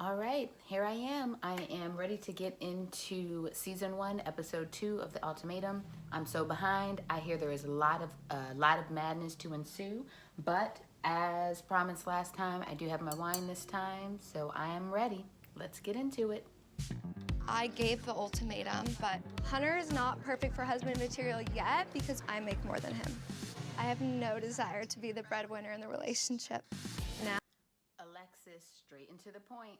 All right, here I am. I am ready to get into season 1, episode 2 of the Ultimatum. I'm so behind. I hear there is a lot of madness to ensue, but as promised last time, I do have my wine this time, so I am ready. Let's get into it. I gave the ultimatum, but Hunter is not perfect for husband material yet because I make more than him. I have no desire to be the breadwinner in the relationship. Alexis, straight and to the point.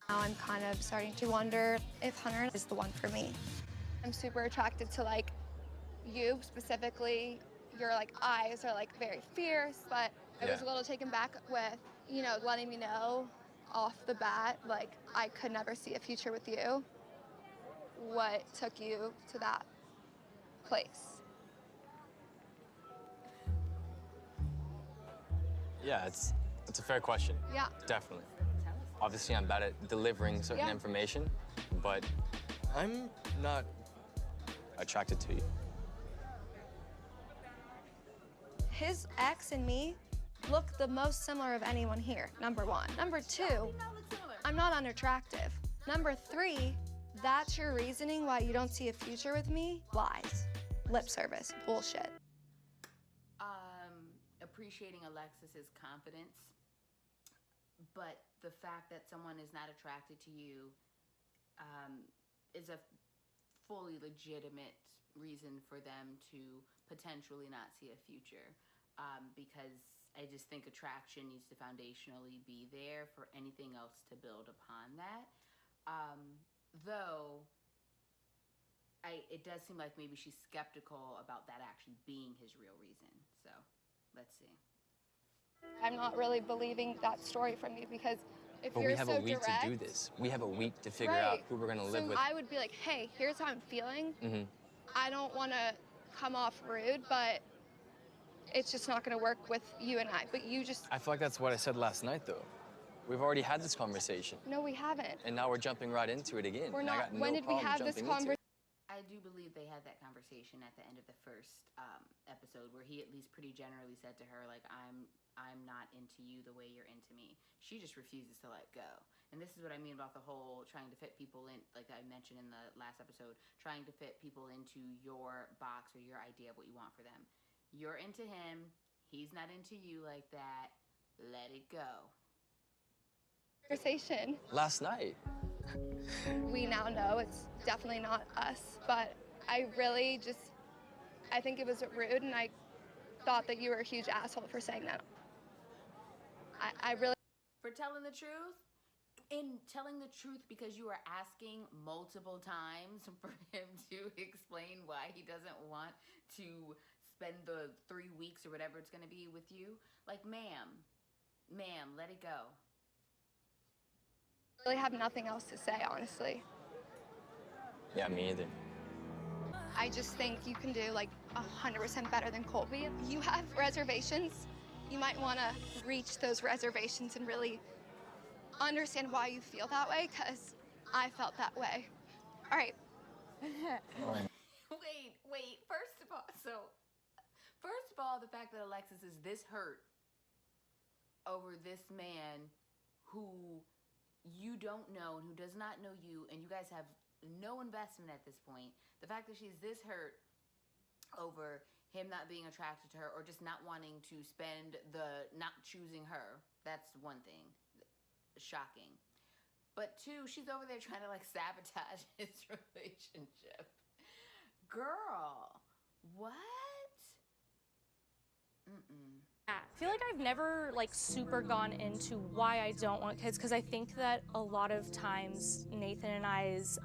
Now I'm kind of starting to wonder if Hunter is the one for me. I'm super attracted to you specifically. Your eyes are very fierce, but I was a little taken back with, letting me know off the bat, I could never see a future with you. What took you to that place? Yeah, it's a fair question. Yeah. Definitely. Obviously, I'm bad at delivering certain information, but I'm not attracted to you. His ex and me look the most similar of anyone here, number one. Number two, I'm not unattractive. Number three, that's your reasoning why you don't see a future with me? Lies. Lip service. Bullshit. Appreciating Alexis's confidence, but the fact that someone is not attracted to you is a fully legitimate reason for them to potentially not see a future, because I just think attraction needs to foundationally be there for anything else to build upon that. Though it does seem like maybe she's skeptical about that actually being his real reason. So let's see. I'm not really believing that story from you because if But you're we have so a week direct, to do this. We have a week to figure out who we're gonna live so with. I would be like, hey, here's how I'm feeling. I don't want to come off rude, but it's just not going to work with you and I. But you just... I feel like that's what I said last night, though. We've already had this conversation. No, we haven't. And now we're jumping right into it again. We're and not. I got no When did we problem have this jumping into conversation? it. I do believe they had that conversation at the end of the first episode, where he at least pretty generally said to her, like, I'm not into you the way you're into me. She just refuses to let go. And this is what I mean about the whole trying to fit people in, like I mentioned in the last episode, trying to fit people into your box or your idea of what you want for them. You're into him. He's not into you like that. Let it go. Conversation. Last night. We now know it's definitely not us, but I really just, I think it was rude, and I thought that you were a huge asshole for saying that. I really... For telling the truth? In telling the truth because you are asking multiple times for him to explain why he doesn't want to spend the 3 weeks or whatever it's going to be with you? Like, ma'am, let it go. I really have nothing else to say, honestly. Yeah, me either. I just think you can do 100% better than Colby. You have reservations. You might want to reach those reservations and really understand why you feel that way, because I felt that way. All right. Wait. First of all, the fact that Alexis is this hurt over this man who you don't know and who does not know you, and you guys have no investment at this point. The fact that she's this hurt over him not being attracted to her, or just not wanting to not choosing her, that's one thing. Shocking. But two, she's over there trying to sabotage his relationship. Girl, what? I feel like I've never super gone into why I don't want kids, because I think that a lot of times Nathan and I's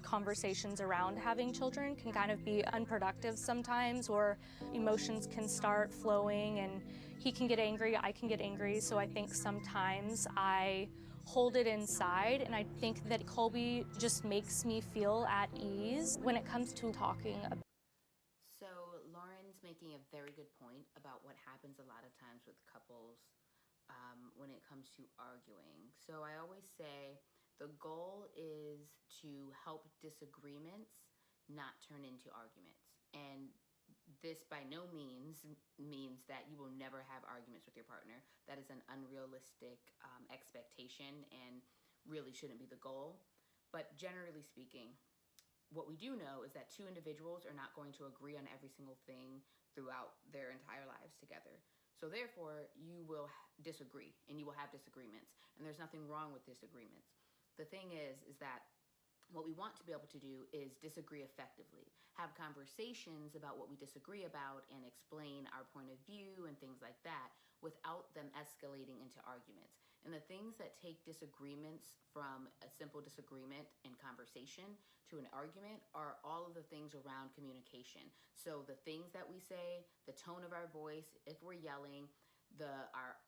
conversations around having children can kind of be unproductive sometimes, or emotions can start flowing and he can get angry, I can get angry. So I think sometimes I hold it inside, and I think that Colby just makes me feel at ease when it comes to talking about. So Lauren's making a very good point about what happens a lot of times with couples when it comes to arguing. So I always say the goal is to help disagreements not turn into arguments. And this by no means means that you will never have arguments with your partner. That is an unrealistic expectation and really shouldn't be the goal. But generally speaking, what we do know is that two individuals are not going to agree on every single thing throughout their entire lives together. So therefore, you will disagree and you will have disagreements. And there's nothing wrong with disagreements. The thing is that what we want to be able to do is disagree effectively, have conversations about what we disagree about and explain our point of view and things like that without them escalating into arguments. And the things that take disagreements from a simple disagreement and conversation to an argument are all of the things around communication. So the things that we say, the tone of our voice, if we're yelling, our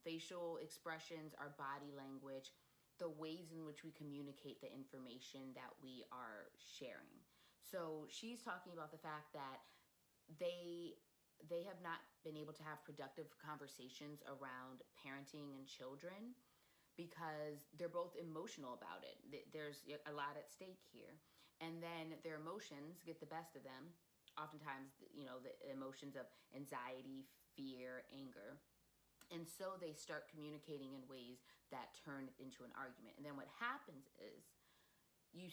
facial expressions, our body language, the ways in which we communicate the information that we are sharing. So she's talking about the fact that they have not been able to have productive conversations around parenting and children because they're both emotional about it. There's a lot at stake here. And then their emotions get the best of them. Oftentimes, the emotions of anxiety, fear, anger. And so they start communicating in ways that turn into an argument. And then what happens is when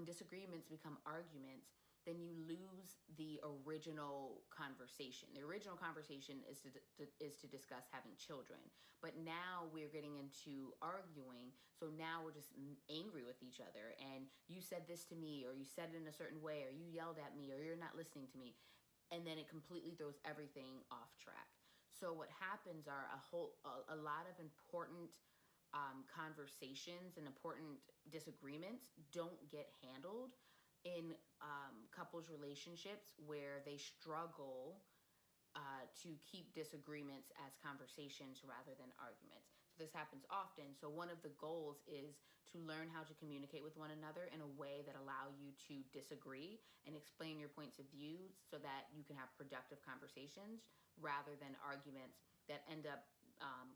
disagreements become arguments, then you lose the original conversation. The original conversation is to discuss having children. But now we're getting into arguing. So now we're just angry with each other. And you said this to me, or you said it in a certain way, or you yelled at me, or you're not listening to me. And then it completely throws everything off track. So what happens are a lot of important conversations and important disagreements don't get handled in couples' relationships where they struggle to keep disagreements as conversations rather than arguments. So this happens often. So one of the goals is to learn how to communicate with one another in a way that allow you to disagree and explain your points of view so that you can have productive conversations rather than arguments that end up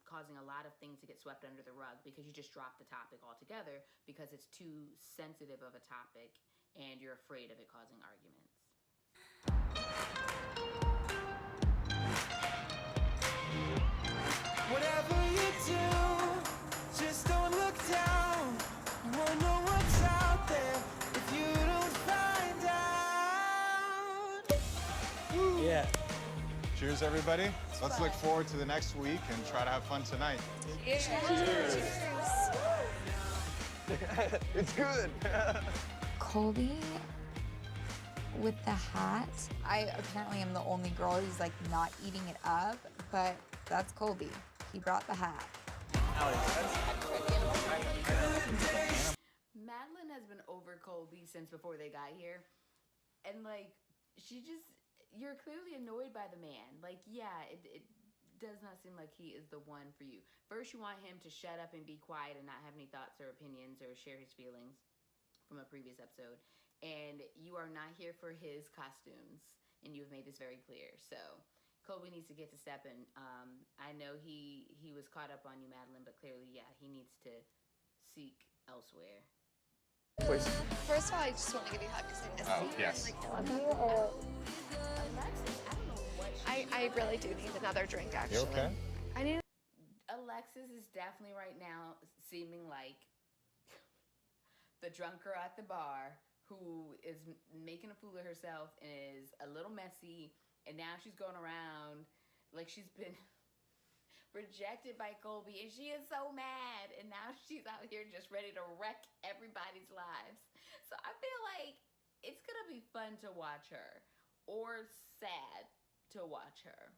causing a lot of things to get swept under the rug because you just dropped the topic altogether because it's too sensitive of a topic and you're afraid of it causing arguments. Whatever you do, just don't look down. You won't know what's out there if you don't find out. Yeah. Cheers, everybody. Let's look forward to the next week and try to have fun tonight. Cheers. It's good. Colby with the hat. I apparently am the only girl who's like not eating it up, but that's Colby. He brought the hat. Madeline has been over Colby since before they got here. And you're clearly annoyed by the man. It does not seem like he is the one for you. First, you want him to shut up and be quiet and not have any thoughts or opinions or share his feelings from a previous episode. And you are not here for his costumes. And you've made this very clear. So Colby needs to get to stepping. I know he was caught up on you, Madeline, but clearly, yeah, he needs to seek elsewhere. Please. First of all, I just want to give you a hug because I miss you. Yes. I love you. Alexis, I don't know what I really do need another drink, actually. You okay? I need. Alexis is definitely right now seeming like the drunk girl at the bar who is making a fool of herself and is a little messy, and now she's going around like she's been rejected by Colby, and she is so mad, and now she's out here just ready to wreck everybody's lives. So I feel like it's gonna be fun to watch her, or sad to watch her.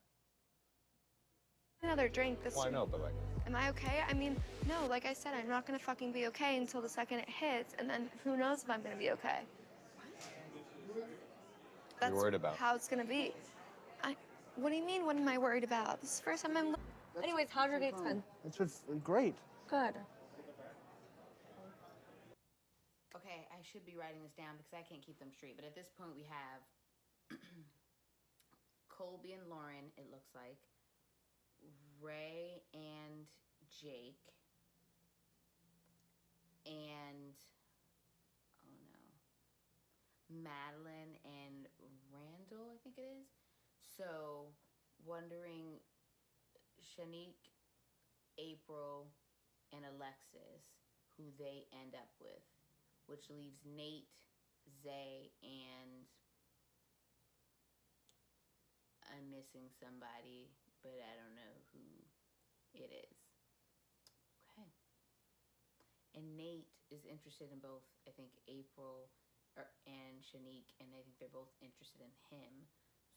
Another drink. Well, I know, but Am I okay? I mean, no, like I said, I'm not gonna fucking be okay until the second it hits, and then who knows if I'm gonna be okay. That's worried about? how it's gonna be. What do you mean, what am I worried about? This is the first time I'm... Anyways, how's your date's been? It's been great. Good. Okay, I should be writing this down because I can't keep them straight. But at this point, we have Colby and Lauren, it looks like, Ray and Jake, and, oh no, Madeline and Randall, I think it is. So, wondering Shanique, April, and Alexis, who they end up with, which leaves Nate, Zay, and I'm missing somebody, but I don't know who it is. Okay. And Nate is interested in both, I think, April and Shanique, and I think they're both interested in him.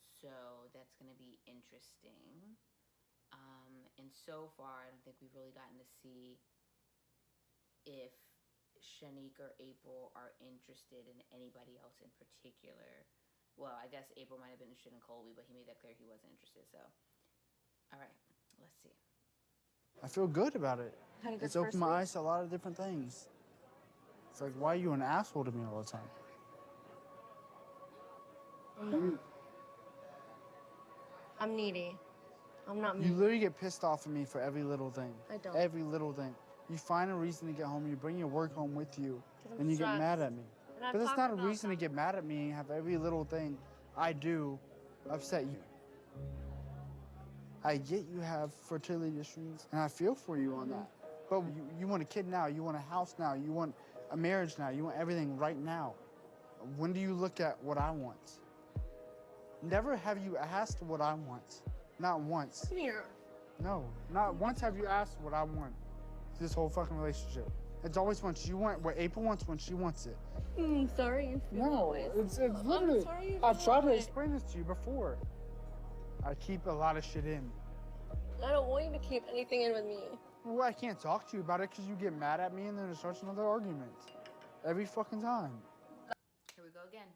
So that's going to be interesting. And so far, I don't think we've really gotten to see if Shanique or April are interested in anybody else in particular. Well, I guess April might have been interested in Colby, but he made that clear he wasn't interested. So, all right, let's see. I feel good about it. It's opened my eyes to a lot of different things. It's like, why are you an asshole to me all the time? I'm needy. I'm not mean. You literally get pissed off at me for every little thing. I don't. Every little thing. You find a reason to get home, you bring your work home with you, and you get mad at me. But that's not a reason to get mad at me and have every little thing I do upset you. I get you have fertility issues, and I feel for you on that. But you want a kid now, you want a house now, you want a marriage now, you want everything right now. When do you look at what I want? Never have you asked what I want. Not once. Here. No, not once have you asked what I want. This whole fucking relationship. It's always once you want what April wants when she wants it. Sorry. No, it's literally. I've tried to explain this to you before. I keep a lot of shit in. I don't want you to keep anything in with me. Well, I can't talk to you about it because you get mad at me and then it starts another argument. Every fucking time. Here we go again.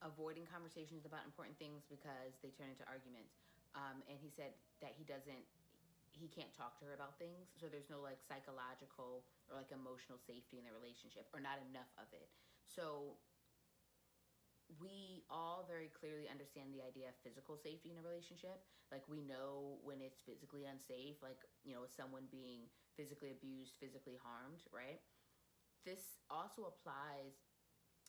Avoiding conversations about important things because they turn into arguments. And he said that he can't talk to her about things, so there's no like psychological or like emotional safety in the relationship, or not enough of it. So we all very clearly understand the idea of physical safety in a relationship. Like, we know when it's physically unsafe, like, you know, someone being physically abused, physically harmed, right? This also applies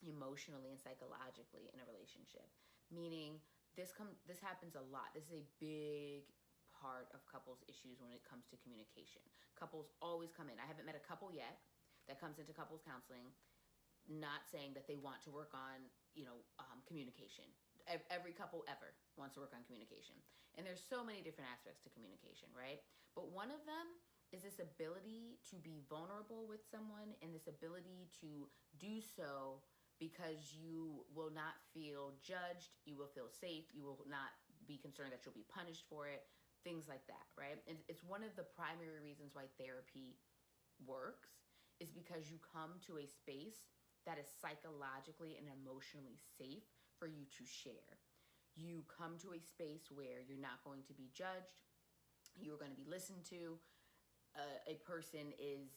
emotionally and psychologically in a relationship, meaning this happens a lot. This is a big part of couples issues when it comes to communication. Couples always come in. I haven't met a couple yet that comes into couples counseling not saying that they want to work on, you know, communication. Every couple ever wants to work on communication. And there's so many different aspects to communication, right? But one of them is this ability to be vulnerable with someone, and this ability to do so because you will not feel judged, you will feel safe, you will not be concerned that you'll be punished for it, things like that, right? And it's one of the primary reasons why therapy works, is because you come to a space that is psychologically and emotionally safe for you to share. You come to a space where you're not going to be judged, you're going to be listened to, a person is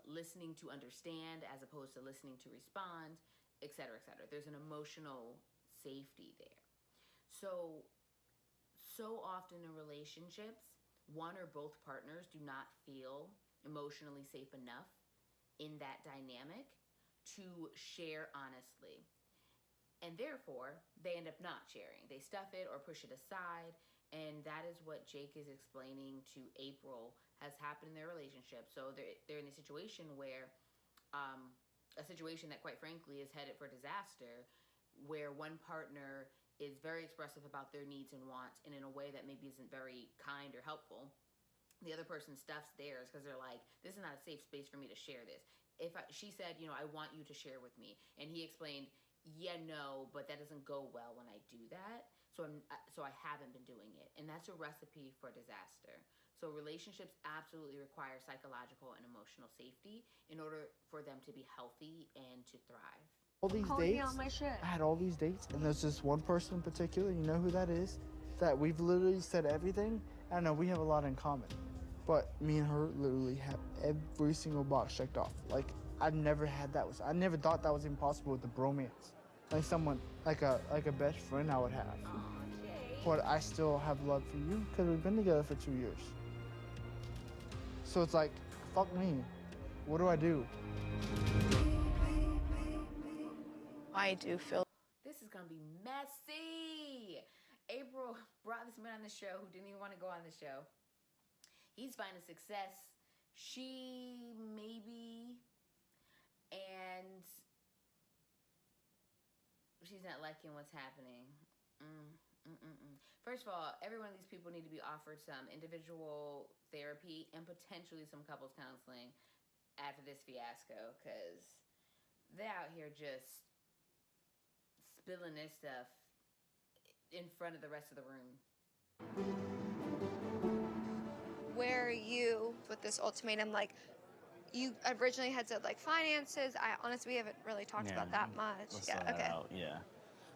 listening to understand as opposed to listening to respond, et cetera, et cetera. There's an emotional safety there. So often in relationships, one or both partners do not feel emotionally safe enough in that dynamic to share honestly. And therefore, they end up not sharing. They stuff it or push it aside. And that is what Jake is explaining to April has happened in their relationship. So they're in a situation where, a situation that quite frankly is headed for disaster, where one partner is very expressive about their needs and wants, and in a way that maybe isn't very kind or helpful. The other person stuffs theirs because they're like, this is not a safe space for me to share this. She said, you know, I want you to share with me. And he explained, yeah, no, but that doesn't go well when I do that. So I haven't been doing it. And that's a recipe for disaster. So relationships absolutely require psychological and emotional safety in order for them to be healthy and to thrive. All these dates, I had all these dates, and there's this one person in particular, you know who that is? That we've literally said everything. I know we have a lot in common, but me and her literally have every single box checked off. Like, I've never had that. I never thought that was impossible with the bromance. Like someone, like a best friend I would have. But I still have love for you because we've been together for 2 years. So it's like, fuck me. What do I do? I do feel messy. April brought this man on the show who didn't even want to go on the show. He's finding success. She maybe, and she's not liking what's happening. First of all, every one of these people need to be offered some individual therapy and potentially some couples counseling after this fiasco, because they're out here just spilling their stuff in front of the rest of the room. Where are you with this ultimatum? Like, you originally had said, like, finances. Honestly, we haven't really talked about that much. Let's Yeah, throw that okay. out, yeah.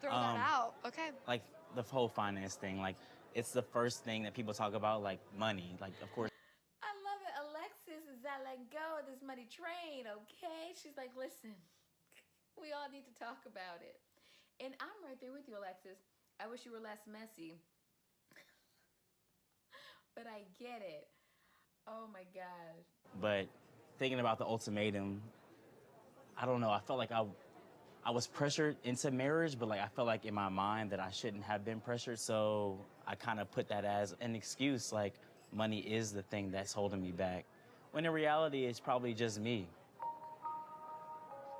Throw that out, okay. Like, the whole finance thing, like, it's the first thing that people talk about, like, money. Like, of course. I love it. Alexis is not letting go of this money train, okay? She's like, listen, we all need to talk about it. And I'm right there with you, Alexis. I wish you were less messy. But I get it. Oh my God. But thinking about the ultimatum, I don't know. I felt like I was pressured into marriage, but like I felt like in my mind that I shouldn't have been pressured. So I kind of put that as an excuse, like money is the thing that's holding me back. When in reality, it's probably just me.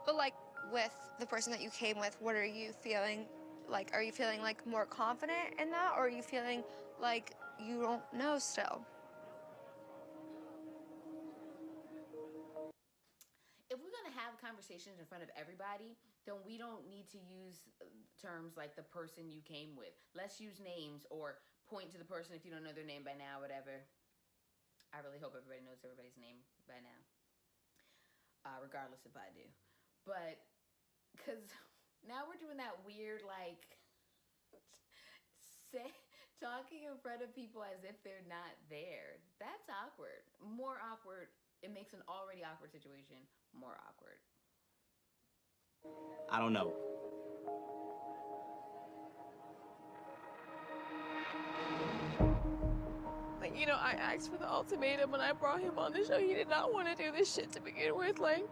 But, like, with the person that you came with, what are you feeling? Like, are you feeling, like, more confident in that? Or are you feeling like you don't know still? If we're going to have conversations in front of everybody, then we don't need to use terms like the person you came with. Let's use names or point to the person if you don't know their name by now, whatever. I really hope everybody knows everybody's name by now, regardless if I do. But, because now we're doing that weird, like, talking in front of people as if they're not there. That's awkward. More awkward. It makes an already awkward situation more awkward. I don't know. Like, you know, I asked for the ultimatum when I brought him on the show. He did not want to do this shit to begin with. Like,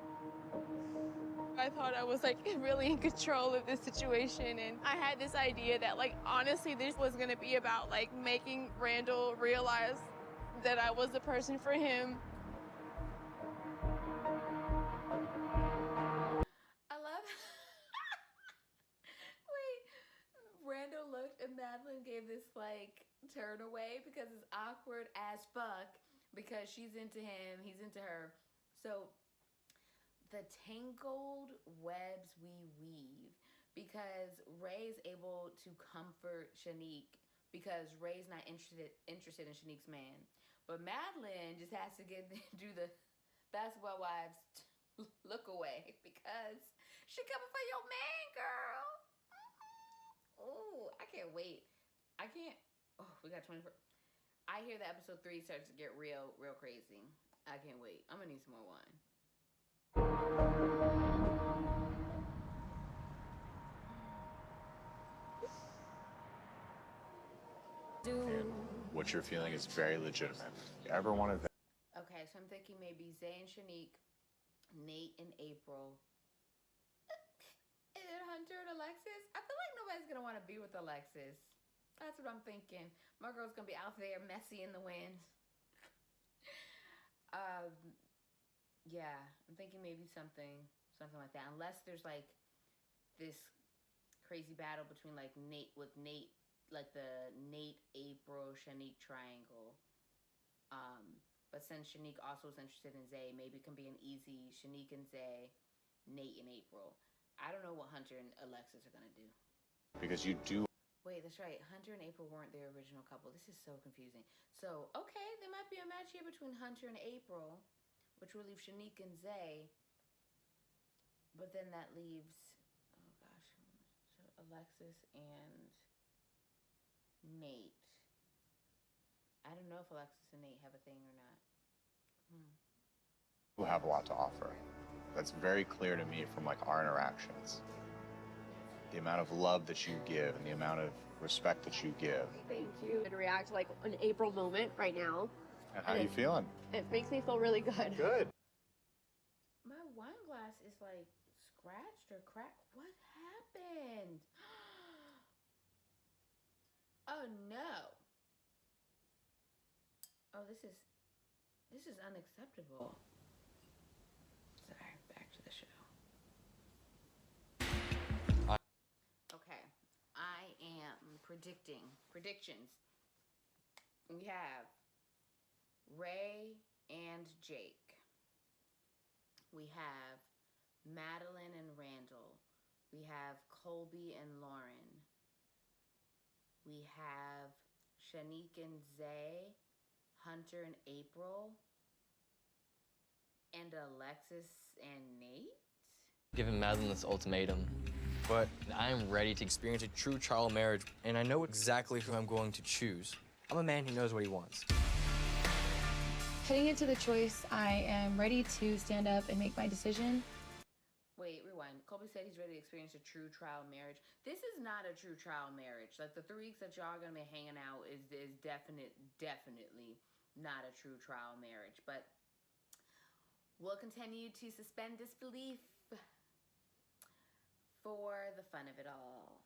I thought I was, like, really in control of this situation. And I had this idea that, like, honestly, this was going to be about, like, making Randall realize that I was the person for him. I love Wait, Randall looked and Madeline gave this like turn away because it's awkward as fuck because she's into him, he's into her. So the tangled webs we weave, because Ray's able to comfort Shanique because Ray's not interested in Shanique's man. But Madeline just has to do the basketball wives look away because she coming for your man, girl. Oh, I can't wait. We got 24. I hear that episode 3 starts to get real crazy. I can't wait. I'm gonna need some more wine. And what you're feeling is very legitimate. If you ever wanted that. Okay, so I'm thinking maybe Zay and Shanique, Nate and April, and then Hunter and Alexis. I feel like nobody's gonna want to be with Alexis. That's what I'm thinking. My girl's gonna be out there messy in the wind. Yeah, I'm thinking maybe something like that. Unless there's like this crazy battle between like Nate, like the Nate, April, Shanique triangle. But since Shanique also is interested in Zay, maybe it can be an easy Shanique and Zay, Nate and April. I don't know what Hunter and Alexis are gonna do. Because you do. Wait, that's right. Hunter and April weren't their original couple. This is so confusing. So, okay, there might be a match here between Hunter and April, which will leave Shanique and Zay. But then that leaves, oh gosh, so Alexis and Nate. I don't know if Alexis and Nate have a thing or not. You have a lot to offer. That's very clear to me from like our interactions. The amount of love that you give and the amount of respect that you give. Thank you. And react like an April moment right now. And how are you feeling? It makes me feel really good. Good. My wine glass is like scratched or cracked. What happened? Oh no. Oh, this is unacceptable. Sorry, back to the show. Okay, I am predictions. We have Ray and Jake. We have Madeline and Randall. We have Colby and Lauren. We have Shanique and Zay, Hunter and April, and Alexis and Nate. Giving Madeline this ultimatum, but I am ready to experience a true trial marriage, and I know exactly who I'm going to choose. I'm a man who knows what he wants. Heading into the choice, I am ready to stand up and make my decision. Wait, rewind. Colby said he's ready to experience a true trial marriage. This is not a true trial marriage. Like, the 3 weeks that y'all are gonna be hanging out is definitely not a true trial marriage. But we'll continue to suspend disbelief for the fun of it all.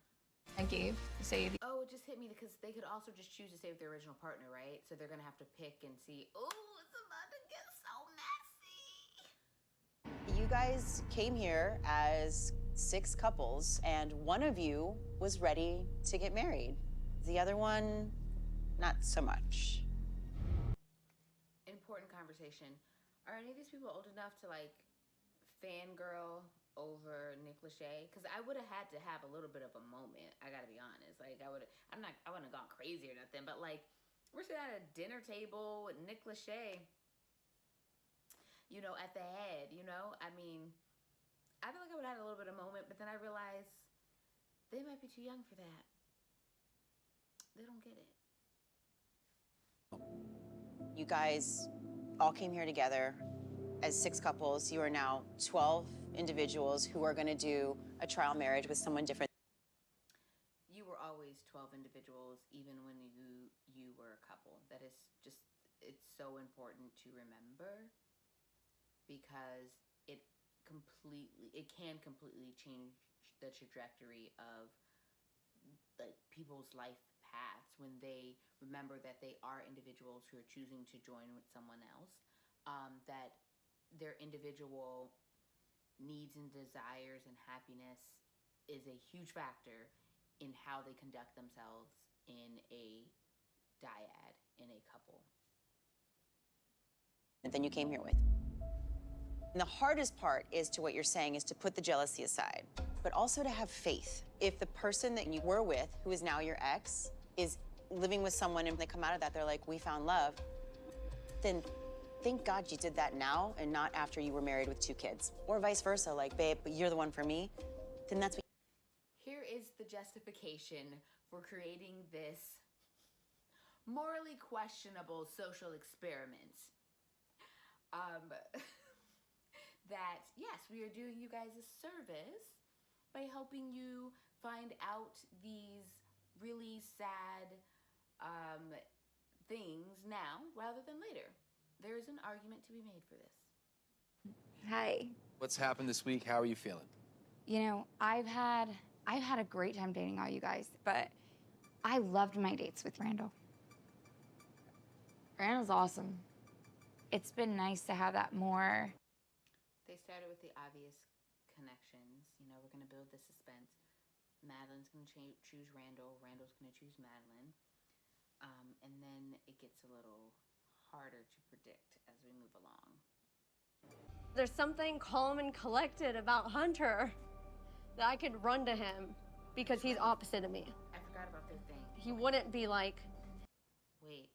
I gave say the Oh, it just hit me because they could also just choose to stay with their original partner, right? So they're gonna have to pick and see. Oh, it's about to get so messy. You guys came here as 6 couples, and one of you was ready to get married. The other one, not so much. Important conversation. Are any of these people old enough to like fangirl over Nick Lachey? Because I would have had to have a little bit of a moment. I gotta be honest. Like I wouldn't have gone crazy or nothing. But like we're sitting at a dinner table with Nick Lachey, you know, at the head. You know, I mean, I feel like I would have had a little bit of a moment, but then I realized they might be too young for that. They don't get it. You guys all came here together as 6 couples. You are now 12 individuals who are going to do a trial marriage with someone different. You were always 12 individuals, even when you were a couple. That is just, it's so important to remember because it can completely change the trajectory of like people's life paths when they remember that they are individuals who are choosing to join with someone else, that their individual needs and desires and happiness is a huge factor in how they conduct themselves in a dyad, in a couple. And then you came here with. And the hardest part is to what you're saying is to put the jealousy aside, but also to have faith. If the person that you were with, who is now your ex, is living with someone and they come out of that, they're like, we found love, then thank God you did that now and not after you were married with 2 kids. Or vice versa, like, babe, but you're the one for me, then that's what. Here is the justification for creating this morally questionable social experiment. That, yes, we are doing you guys a service by helping you find out these really sad things now rather than later. There is an argument to be made for this. Hi. What's happened this week? How are you feeling? You know, I've had a great time dating all you guys, but I loved my dates with Randall. Randall's awesome. It's been nice to have that more. They started with the obvious connections. You know, we're going to build the suspense. Madeline's going to choose Randall. Randall's going to choose Madeline. And then it gets a little harder to predict as we move along. There's something calm and collected about Hunter that I could run to him because he's opposite of me. I forgot about their thing. He wouldn't be like, Wait.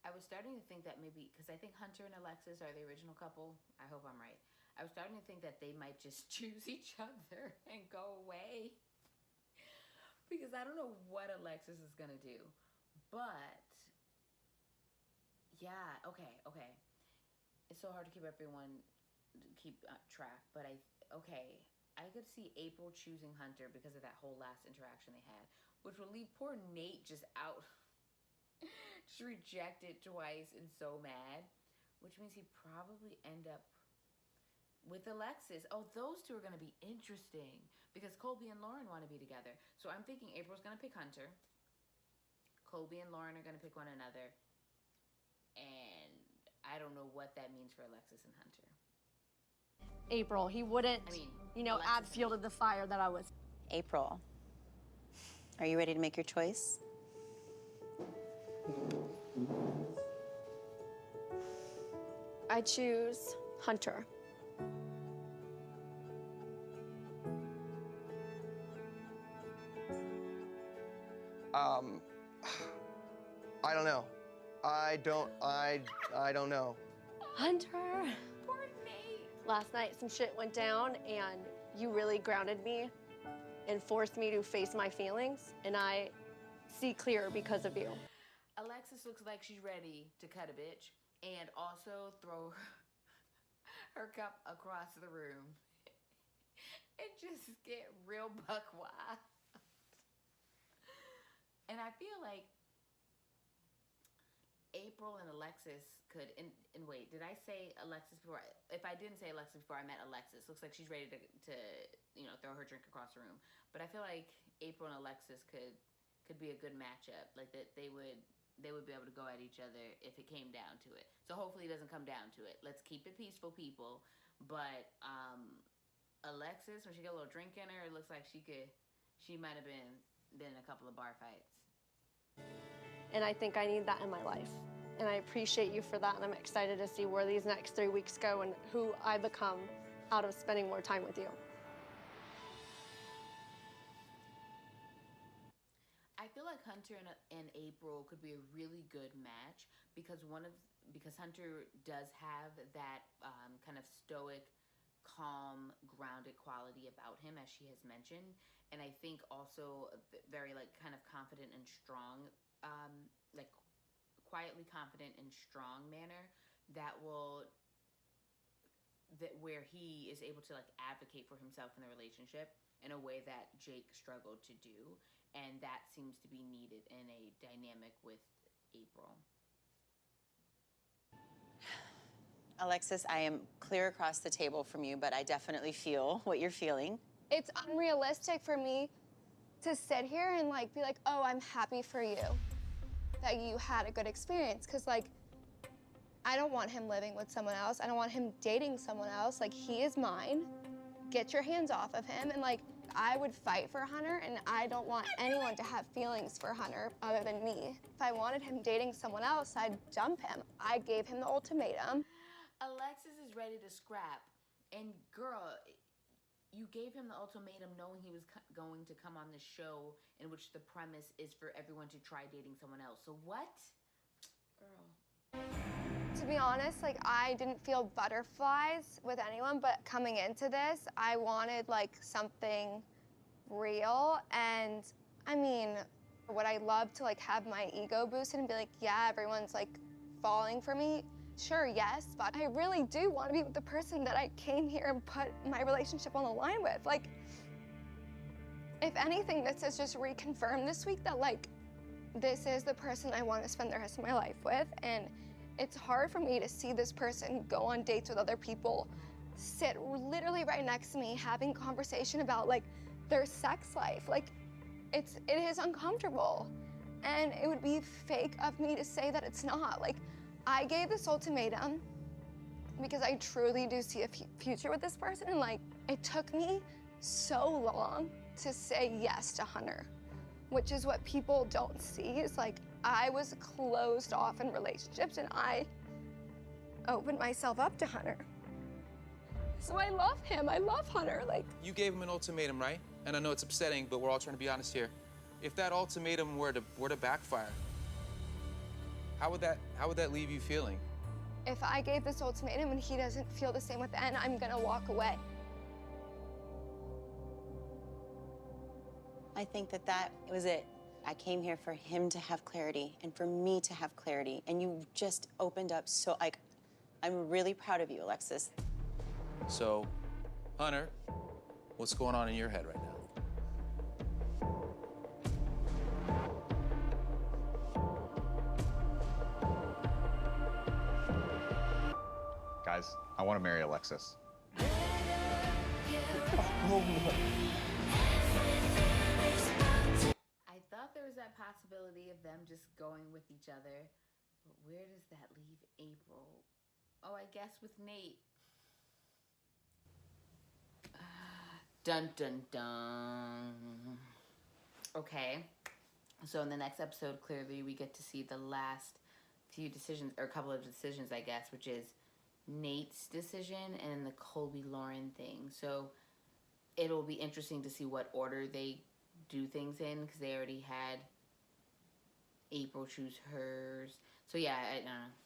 I was starting to think that maybe, because I think Hunter and Alexis are the original couple. I hope I'm right. I was starting to think that they might just choose each other and go away. Because I don't know what Alexis is going to do. But, yeah, okay. It's so hard to keep track. But I could see April choosing Hunter because of that whole last interaction they had. Which will leave poor Nate just out. Just rejected twice and so mad, which means he'd probably end up with Alexis, oh, those two are going to be interesting because Colby and Lauren want to be together. So I'm thinking April's going to pick Hunter. Colby and Lauren are going to pick one another. And I don't know what that means for Alexis and Hunter. April, he wouldn't, add fuel to the fire that I was. April, are you ready to make your choice? I choose Hunter. I don't know. I don't know. Hunter. Poor Nate. Last night, some shit went down, and you really grounded me and forced me to face my feelings, and I see clear because of you. Alexis looks like she's ready to cut a bitch and also throw her cup across the room and just get real buck wild. And I feel like April and Alexis could, and wait, did I say Alexis before? If I didn't say Alexis before, I meant Alexis. Looks like she's ready to throw her drink across the room. But I feel like April and Alexis could be a good matchup. Like that they would be able to go at each other if it came down to it. So hopefully it doesn't come down to it. Let's keep it peaceful, people. But Alexis, when she got a little drink in her, it looks like she might have been in a couple of bar fights. And I think I need that in my life. And I appreciate you for that, and I'm excited to see where these next 3 weeks go and who I become out of spending more time with you. I feel like Hunter and April could be a really good match because Hunter does have that kind of stoic, calm, grounded quality about him, as she has mentioned, and I think also very kind of confident and strong, quietly confident and strong manner where he is able to advocate for himself in the relationship in a way that Jake struggled to do, and that seems to be needed in a dynamic with April. Alexis, I am clear across the table from you, but I definitely feel what you're feeling. It's unrealistic for me to sit here and be like, oh, I'm happy for you that you had a good experience. Because I don't want him living with someone else. I don't want him dating someone else. He is mine. Get your hands off of him. And I would fight for Hunter, and I don't want anyone to have feelings for Hunter other than me. If I wanted him dating someone else, I'd dump him. I gave him the ultimatum. Alexis is ready to scrap, and girl, you gave him the ultimatum knowing he was going to come on this show in which the premise is for everyone to try dating someone else. So what? Girl. To be honest, I didn't feel butterflies with anyone, but coming into this, I wanted something real. And I mean, would I love to have my ego boosted and be like, yeah, everyone's falling for me? Sure, yes, but I really do want to be with the person that I came here and put my relationship on the line with. If anything, this has just reconfirmed this week that this is the person I want to spend the rest of my life with. And it's hard for me to see this person go on dates with other people, sit literally right next to me, having conversation about their sex life. It is uncomfortable. And it would be fake of me to say that it's not. I gave this ultimatum because I truly do see a future with this person. And it took me so long to say yes to Hunter, which is what people don't see is I was closed off in relationships and I opened myself up to Hunter. So I love him. I love Hunter. You gave him an ultimatum, right? And I know it's upsetting, but we're all trying to be honest here. If that ultimatum were to backfire, how would that leave you feeling? If I gave this ultimatum and he doesn't feel the same with the end, I'm gonna walk away. I think that was it. I came here for him to have clarity and for me to have clarity. And you just opened up so, I'm really proud of you, Alexis. So, Hunter, what's going on in your head right now? Guys, I want to marry Alexis. I thought there was that possibility of them just going with each other, but where does that leave April? Oh, I guess with Nate. Dun dun dun. Okay. So in the next episode, clearly we get to see the last few decisions, or a couple of decisions, I guess, which is Nate's decision and the Colby Lauren thing. So it'll be interesting to see what order they do things in, because they already had April choose hers. So yeah,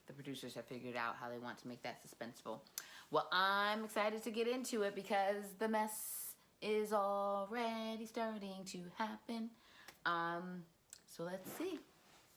the producers have figured out how they want to make that suspenseful. Well, I'm excited to get into it because the mess is already starting to happen. So let's see.